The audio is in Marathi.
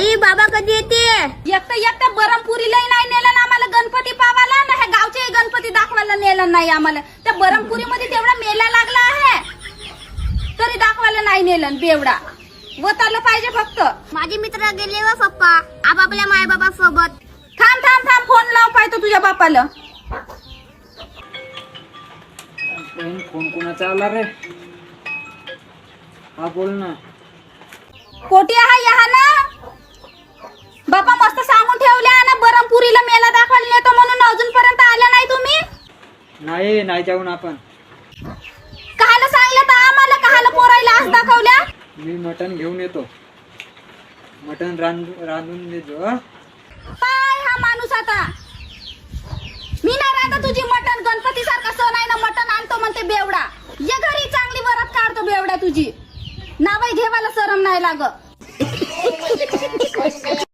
आई बाबा कधी येते? एकटा बरमपुरीला नाही नेलं ना आम्हाला गणपती पावाला ना, हे गावचे गणपती दाखवायला नेलं नाही आम्हाला. त्या बरमपुरी मध्ये तेवढा मेला लागला आहे तरी दाखवायला नाही नेलं. बेवडा वताला पाहिजे फक्त. माझे मित्र गेले व पप्पा आपापल्या माय बाबा सोबत. थांब थांब थांब, फोन लाव पाहिजे तुझ्या बापाला. फोन कोणाचा आला रे? हा बोल ना. कोटी आहे या ना बापा, मस्त सांगून ठेवल्या ना बरमपुरीला मेला दाखवायला येतो म्हणून, अजूनपर्यंत आल्या नाही तुम्ही. नाही जाऊन आपण. कहाला सांगलं तर आम्हाला, कहाला पोरायला आज दाखवल्या. मी मटण घेऊन येतो, मटण रांधून देतो. काय हा माणूस आता, मी नाही राहता तुझी मटण. गणपती सारखा सण आहे ना, मटण आणतो म्हणते बेवडा. ये घरी चांगली वरात काढतो बेवडा तुझी. नावही घेवायला शरम नाही लाग.